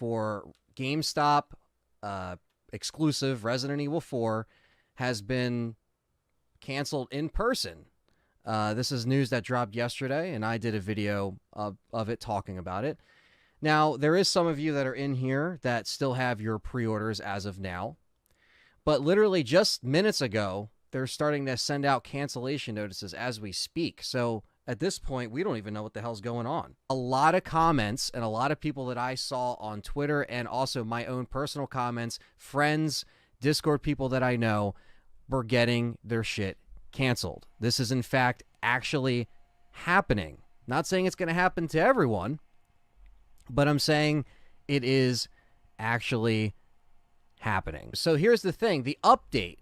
for GameStop exclusive Resident Evil 4 has been canceled in person. This is news that dropped yesterday, and I did a video of it talking about it. Now, there is some of you that are in here that still have your pre-orders as of now, but literally just minutes ago, they're starting to send out cancellation notices as we speak. So at this point, we don't even know what the hell's going on. A lot of comments and a lot of people that I saw on Twitter and also my own personal comments, friends, Discord people that I know, were getting their shit canceled. This is in fact actually happening. Not saying it's going to happen to everyone, but I'm saying it is actually happening. So here's the thing. The update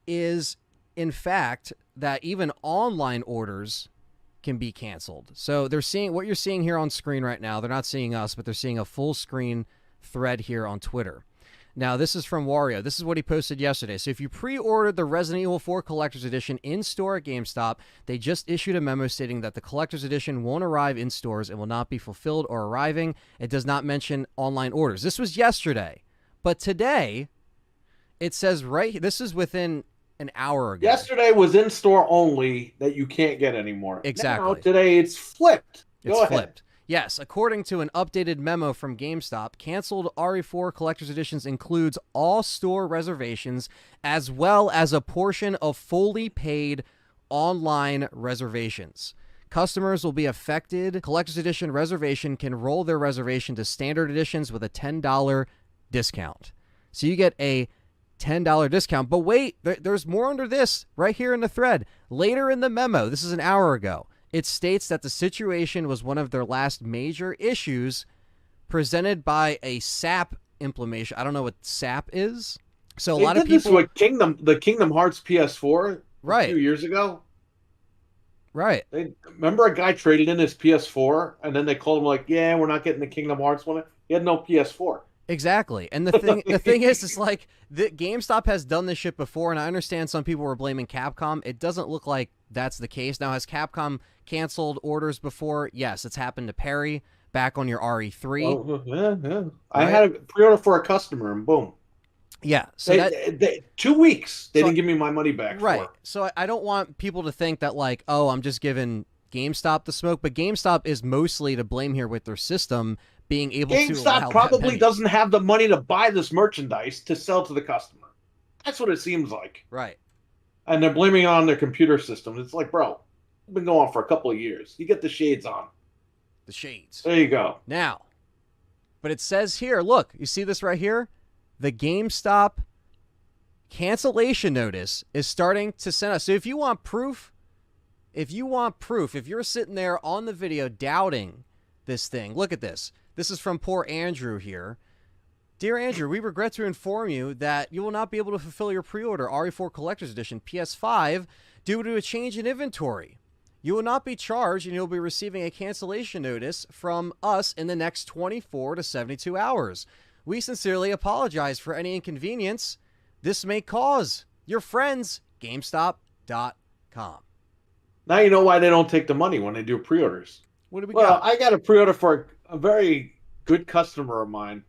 is in fact that even online orders can be canceled. So they're seeing what you're seeing here on screen right now. They're not seeing us, but they're seeing a full screen thread here on Twitter. Now, this is from Wario. This is what he posted yesterday. So if you pre-ordered the Resident Evil 4 Collector's Edition in-store at GameStop, they just issued a memo stating that the Collector's Edition won't arrive in stores and will not be fulfilled or arriving. It does not mention online orders. This was yesterday. But today, it says right, this is within an hour ago. Yesterday was in-store only that you can't get anymore. Exactly. Now, today it's flipped. Go ahead. Flipped. Yes, according to an updated memo from GameStop, canceled RE4 Collector's Editions includes all store reservations as well as a portion of fully paid online reservations. Customers will be affected. Collector's Edition reservation can roll their reservation to standard editions with a $10 discount. So you get a $10 discount. But wait, there's more under this right here in the thread. Later in the memo, this is an hour ago, it states that the situation was one of their last major issues presented by a SAP implementation. I don't know what SAP is. So a lot of people... This with the Kingdom Hearts PS4 right. a few years ago. Right. Remember a guy traded in his PS4 and then they called him like, yeah, we're not getting the Kingdom Hearts one. He had no PS4. Exactly. And the thing is, it's like GameStop has done this shit before, and I understand some people were blaming Capcom. It doesn't look like that's the case. Now, has Capcom canceled orders before? Yes, it's happened to Perry back on your RE3. Oh, yeah. Right? I had a pre-order for a customer, and boom. Yeah. So 2 weeks, they didn't give me my money back. Right. So I don't want people to think that, like, oh, I'm just giving GameStop the smoke, but GameStop is mostly to blame here with their system being able to... GameStop probably doesn't have the money to buy this merchandise to sell to the customer. That's what it seems like. Right. And they're blaming it on their computer system. It's like, bro, it's been going on for a couple of years. You get the shades on. The shades. There you go. Now, but it says here, look, you see this right here? The GameStop cancellation notice is starting to send us. So if you want proof, if you're sitting there on the video doubting this thing, look at this. This is from poor Andrew here. Dear Andrew, we regret to inform you that you will not be able to fulfill your pre-order RE4 Collector's Edition PS5 due to a change in inventory. You will not be charged and you'll be receiving a cancellation notice from us in the next 24 to 72 hours. We sincerely apologize for any inconvenience this may cause. Your friends, GameStop.com. Now you know why they don't take the money when they do pre-orders. What do we got? got? I got a pre-order for a very good customer of mine.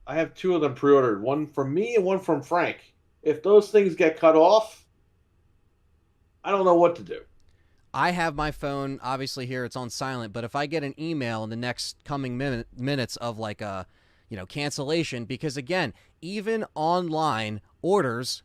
I have 2 of them pre-ordered. One from me and one from Frank. If those things get cut off, I don't know what to do. I have my phone, obviously here, it's on silent, but if I get an email in the next coming minutes of like a, cancellation, because again, even online orders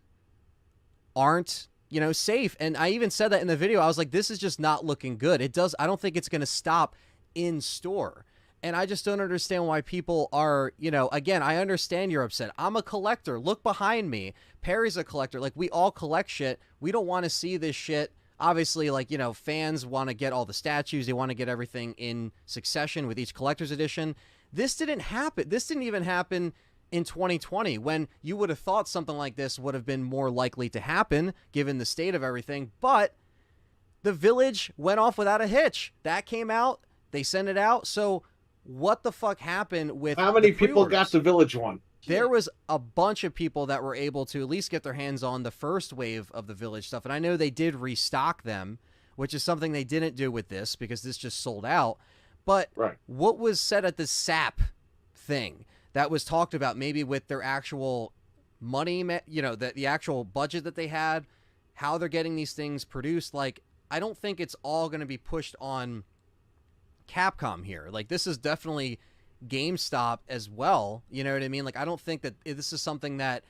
aren't, safe. And I even said that in the video. I was like, this is just not looking good. I don't think it's going to stop in store. And I just don't understand why people are, again, I understand you're upset. I'm a collector. Look behind me. Perry's a collector. Like, we all collect shit. We don't want to see this shit. Obviously, like, fans want to get all the statues. They want to get everything in succession with each collector's edition. This didn't happen. This didn't even happen in 2020, when you would have thought something like this would have been more likely to happen given the state of everything. But the Village went off without a hitch. That came out. They sent it out. So what the fuck happened with... How many people got the Village one? There was a bunch of people that were able to at least get their hands on the first wave of the Village stuff. And I know they did restock them, which is something they didn't do with this because this just sold out. But Right. what was said at the SAP thing that was talked about, maybe with their actual money, the actual budget that they had, how they're getting these things produced, like, I don't think it's all going to be pushed on Capcom here. Like, this is definitely GameStop as well. You know what I mean? Like, I don't think that this is something that,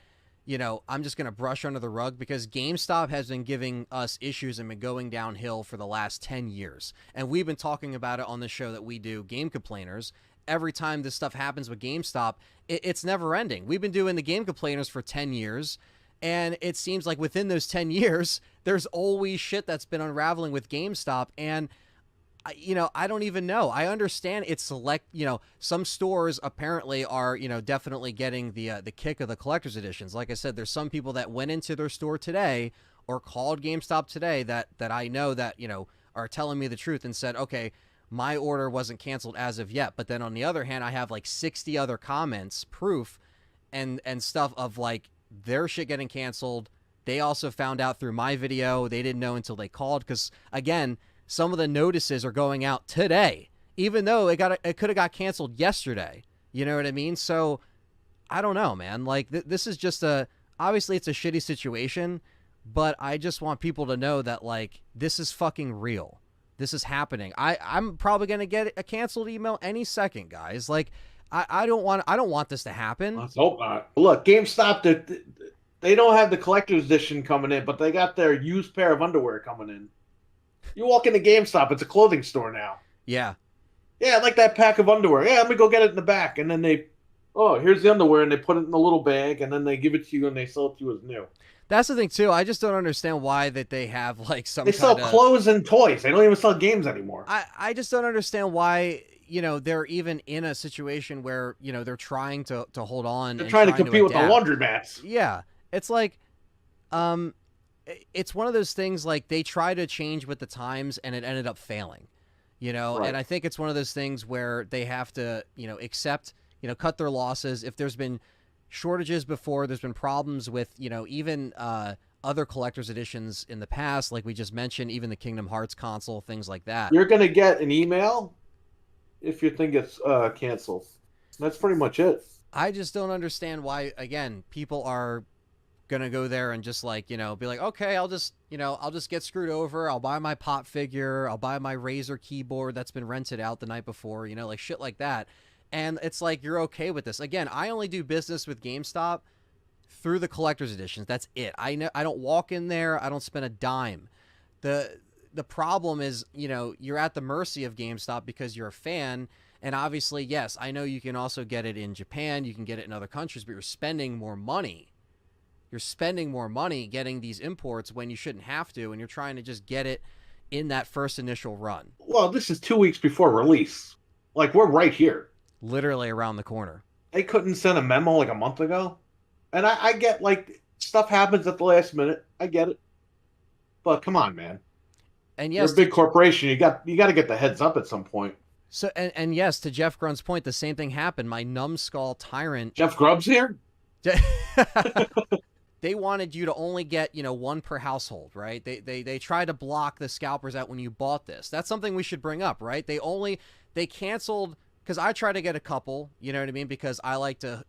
I'm just going to brush under the rug, because GameStop has been giving us issues and been going downhill for the last 10 years. And we've been talking about it on the show that we do, Game Complainers. Every time this stuff happens with GameStop, it's never ending. We've been doing the Game Complainers for 10 years. And it seems like within those 10 years, there's always shit that's been unraveling with GameStop. And I don't even know. I understand it's select, some stores apparently are, definitely getting the kick of the collector's editions. Like I said, there's some people that went into their store today or called GameStop today that I know that, are telling me the truth and said, okay, my order wasn't canceled as of yet. But then on the other hand, I have like 60 other comments, proof and stuff of like their shit getting canceled. They also found out through my video. They didn't know until they called, because again, some of the notices are going out today, even though it could have got canceled yesterday. You know what I mean? So I don't know, man. Like, this is just obviously it's a shitty situation, but I just want people to know that, like, this is fucking real. This is happening. I'm probably going to get a canceled email any second, guys. Like, I don't want this to happen. Let's hope not. Look, GameStop, they don't have the collector's edition coming in, but they got their used pair of underwear coming in. You walk into GameStop, it's a clothing store now. Yeah. Yeah, I like that pack of underwear. Yeah, let me go get it in the back. And then here's the underwear, and they put it in a little bag, and then they give it to you, and they sell it to you as new. That's the thing, too. I just don't understand why that they have, like, They sell clothes and toys. They don't even sell games anymore. I just don't understand why, they're even in a situation where, they're trying to hold on. They're trying to compete with the laundromats. Yeah. It's like, it's one of those things, like, they try to change with the times and it ended up failing, Right. And I think it's one of those things where they have to, accept, cut their losses. If there's been shortages before, there's been problems with, even other collector's editions in the past, like we just mentioned, even the Kingdom Hearts console, things like that. You're going to get an email if you think it's canceled. That's pretty much it. I just don't understand why, again, people are gonna go there and just, like, be like, okay, I'll just get screwed over. I'll buy my pop figure. I'll buy my Razer keyboard that's been rented out the night before, like shit like that. And it's like, you're okay with this. Again, I only do business with GameStop through the collector's editions. That's it. I don't walk in there. I don't spend a dime. The problem is, you're at the mercy of GameStop because you're a fan. And obviously, yes, I know you can also get it in Japan. You can get it in other countries, but you're spending more money. You're spending more money getting these imports when you shouldn't have to, and you're trying to just get it in that first initial run. Well, this is 2 weeks before release. Like, we're right here. Literally around the corner. They couldn't send a memo like a month ago. And I get, like, stuff happens at the last minute. I get it. But come on, man. And yes, you're a big corporation. You got to get the heads up at some point. So and yes, to Jeff Grunt's point, the same thing happened. My Numbskull Tyrant. Jeff Grubb's here? They wanted you to only get, one per household, right? They tried to block the scalpers out when you bought this. That's something we should bring up, right? They canceled, because I try to get a couple, you know what I mean? Because I like to,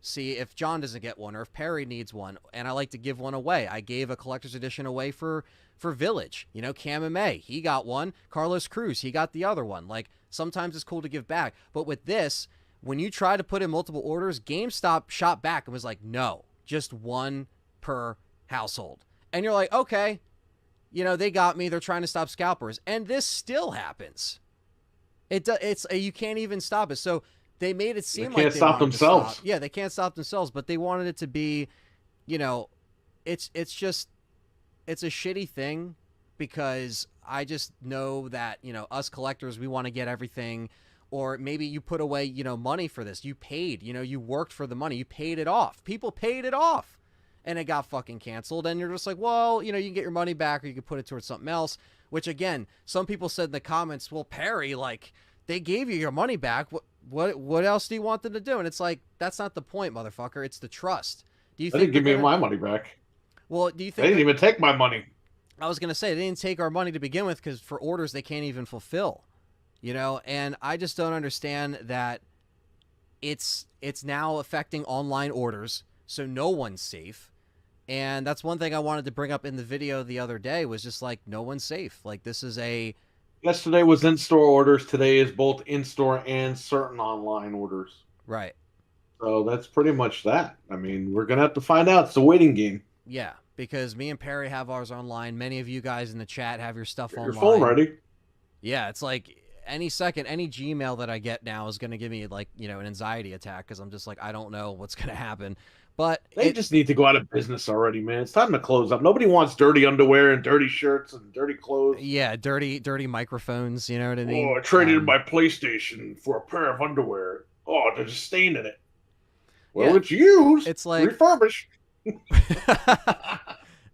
see if John doesn't get one or if Perry needs one, and I like to give one away. I gave a collector's edition away for Village, Cam and May, he got one. Carlos Cruz, he got the other one. Like, sometimes it's cool to give back. But with this, when you try to put in multiple orders, GameStop shot back and was like, no, just one per household. And you're like, okay, they got me. They're trying to stop scalpers. And this still happens. It's you can't even stop it. So they made it seem like they can't stop themselves. Yeah, they can't stop themselves, but they wanted it to be, it's a shitty thing, because I just know that, us collectors, we want to get everything. Or maybe you put away, money for this. You paid, you worked for the money. You paid it off. People paid it off. And it got fucking canceled. And you're just like, well, you can get your money back, or you can put it towards something else. Which, again, some people said in the comments, well, Perry, like, they gave you your money back. What else do you want them to do? And it's like, that's not the point, motherfucker. It's the trust. Do you they think didn't give me my money back? Well, do you think they didn't even take my money? I was going to say, they didn't take our money to begin with, because for orders they can't even fulfill. you know, and I just don't understand that it's now affecting online orders, so no one's safe. And that's one thing I wanted to bring up in the video the other day was just like no one's safe. Like this is a Yesterday was in-store orders. Today is both in-store and certain online orders. right. So that's pretty much that. I mean, we're gonna have to find out. It's a waiting game. Yeah, because me and Perry have ours online. Many of you guys in the chat have your stuff Get online. your phone ready. Yeah, it's like any second, any Gmail that I get now is going to give me like, you know, an anxiety attack because I'm just like, I don't know what's going to happen. But They just need to go out of business already, man. It's time to close up. Nobody wants dirty underwear and dirty shirts and dirty clothes. yeah, dirty microphones. You know what I mean? Oh, I traded in my PlayStation for a pair of underwear. Oh, there's a stain in it. Well, Yeah. it's used. It's like refurbished.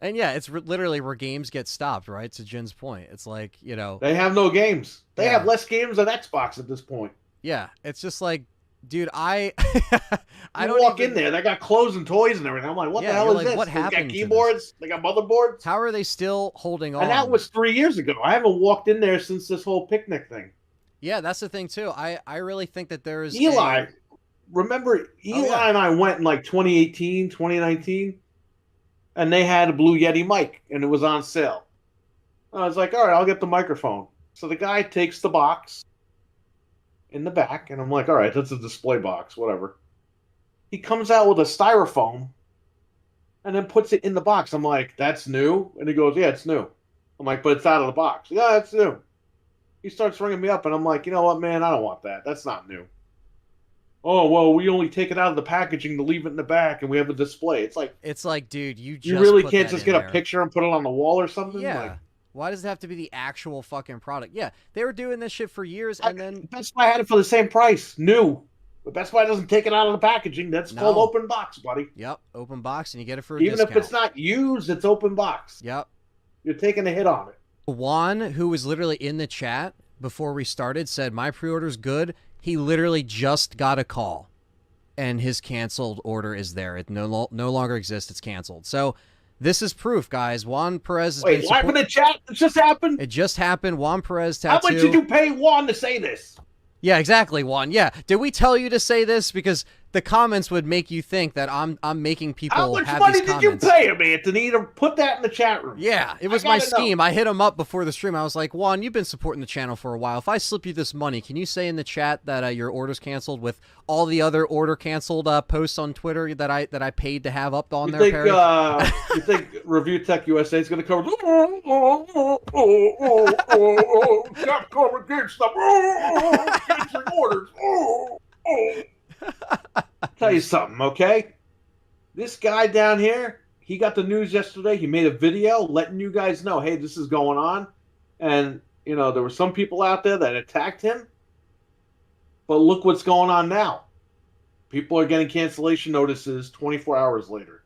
and yeah, it's literally where games get stopped, right? To Jin's point, it's like, you know, They have no games. They Yeah. have less games than Xbox at this point. yeah, it's just like, dude, I I don't walk even- in there. They got clothes and toys and everything. I'm like, what Yeah, the hell you're is like, this? what They happened got to this? keyboards. They got motherboards. How are they still holding on? And that was 3 years ago. I haven't walked in there since this whole picnic thing. Yeah, that's the thing too. I really think that there's Eli, remember Eli yeah. and I went in like 2018, 2019, and they had a Blue Yeti mic, and it was on sale. I was like, all right, I'll get the microphone. So the guy takes the box in the back, and I'm like, all right, that's a display box, whatever. He comes out with a styrofoam and then puts it in the box. I'm like, that's new? And he goes, yeah, it's new. I'm like, but it's out of the box. Yeah, it's new. He starts ringing me up, and I'm like, you know what, man, I don't want that. That's not new. Oh, well, we only take it out of the packaging to leave it in the back, and we have a display. It's like, dude, you just you really put can't that just in get there. a picture and put it on the wall or something? Yeah. Like, Why does it have to be the actual fucking product? Yeah, they were doing this shit for years, and then Best Buy had it for the same price, new. But Best Buy doesn't take it out of the packaging. That's called No. open box, buddy. yep, open box, and you get it for a Even discount. if it's not used, it's open box. Yep. You're taking a hit on it. Juan, who was literally in the chat before we started, said my pre-order's good. He literally just got a call, and his canceled order is there. It no longer exists. It's canceled. So this is proof, guys. Juan Perez has Wait, been live in the chat? It just happened? It just happened. Juan Perez How tattoo. much did you pay Juan to say this? Yeah, exactly, Juan. Yeah. Did we tell you to say this? Because the comments would make you think that I'm making people How much have money these did you comments. pay him, Anthony, to put that in the chat room? Yeah, it was I my gotta know. scheme. I hit him up before the stream. I was like, Juan, you've been supporting the channel for a while. If I slip you this money, can you say in the chat that your order's canceled with all the other order canceled posts on Twitter that I paid to have up on You there, think, Perry? you think Review Tech USA is going to cover? Capcom against them. Canceling orders. Tell you something, okay? This guy down here, he got the news yesterday. He made a video letting you guys know, hey, this is going on. And, you know, there were some people out there that attacked him. But look what's going on now. People are getting cancellation notices 24 hours later.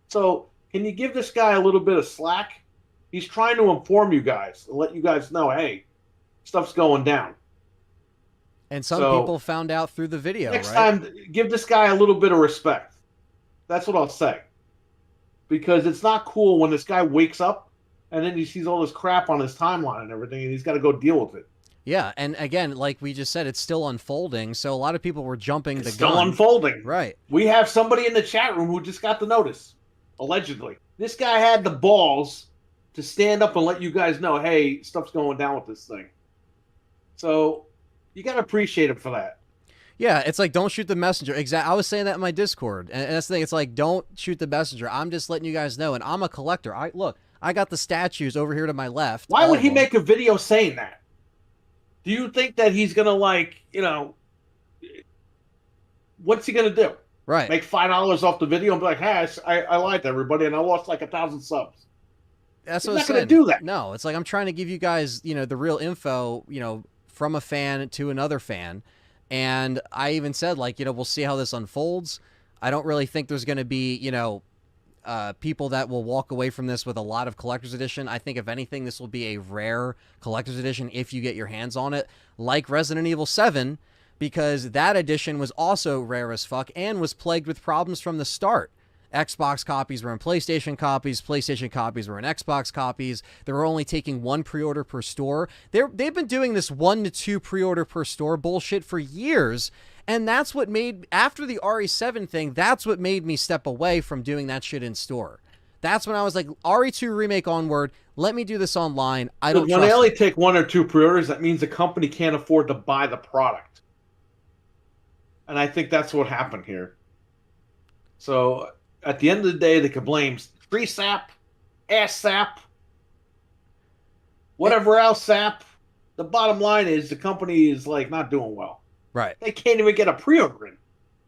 So, can you give this guy a little bit of slack? He's trying to inform you guys and let you guys know, hey, stuff's going down. And some So, people found out through the video, Next right? time, give this guy a little bit of respect. That's what I'll say. Because it's not cool when this guy wakes up and then he sees all this crap on his timeline and everything, and he's got to go deal with it. Yeah, and again, like we just said, it's still unfolding. So a lot of people were jumping It's the still gun. unfolding. Right. We have somebody in the chat room who just got the notice, allegedly. This guy had the balls to stand up and let you guys know, hey, stuff's going down with this thing. So you got to appreciate him for that. Yeah, it's like, don't shoot the messenger. Exactly. I was saying that in my Discord. And that's the thing. It's like, don't shoot the messenger. I'm just letting you guys know. And I'm a collector. I got the statues over here to my left. Why all would of he them. make a video saying that? Do you think that he's going to, like, you know, what's he going to do? Right. Make $5 off the video and be like, hey, I lied to everybody and I lost like 1,000 subs. That's He's what not I'm gonna saying. do that. No, it's like I'm trying to give you guys, the real info, from a fan to another fan. And I even said, like, we'll see how this unfolds. I don't really think there's going to be, people that will walk away from this with a lot of collector's edition. I think, if anything, this will be a rare collector's edition if you get your hands on it, like Resident Evil 7, because that edition was also rare as fuck and was plagued with problems from the start. Xbox copies were in PlayStation copies. PlayStation copies were in Xbox copies. They were only taking 1 pre-order per store. They've been doing this 1 to 2 pre-order per store bullshit for years. And that's what made, after the RE7 thing, that's what made me step away from doing that shit in store. That's when I was like, RE2 Remake onward, let me do this online. I don't When trust they only it. take 1 or 2 pre-orders, that means the company can't afford to buy the product. And I think that's what happened here. So at the end of the day, they could blame Tree Sap, Ass Sap, whatever else Sap. The bottom line is the company is like not doing well. Right. They can't even get a pre-order in.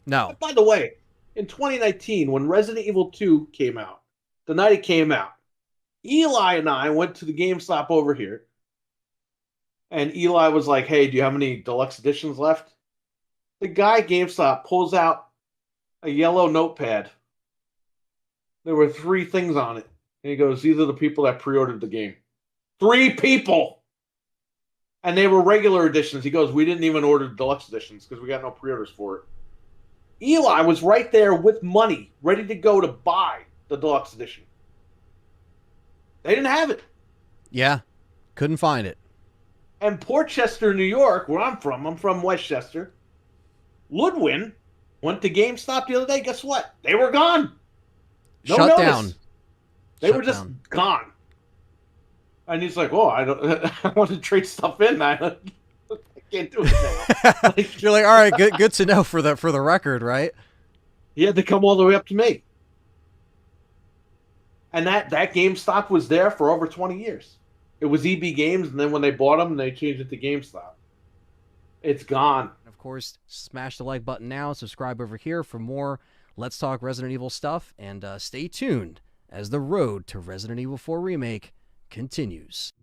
No. By the way, in 2019, when Resident Evil 2 came out, the night it came out, Eli and I went to the GameStop over here, and Eli was like, "Hey, do you have any deluxe editions left?" The guy at GameStop pulls out a yellow notepad. There were 3 things on it, and he goes, "These are the people that pre-ordered the game." 3 people, and they were regular editions. He goes, "We didn't even order deluxe editions because we got no pre-orders for it." Eli was right there with money, ready to go to buy the deluxe edition. They didn't have it. Yeah. Couldn't find it. And Portchester, New York, where I'm from Westchester, Ludwin went to GameStop the other day. Guess what? They were gone. No Shut notice. Down. They Shut were just down. gone. And he's like, "Oh, I don't. I want to trade stuff in. I can't do it now." You're like, all right, good to know for the record, right? He had to come all the way up to me. And that GameStop was there for over 20 years. It was EB Games, and then when they bought them, they changed it to GameStop. It's gone. Of course, smash the like button now. Subscribe over here for more Let's Talk Resident Evil stuff, and stay tuned as the road to Resident Evil 4 Remake continues.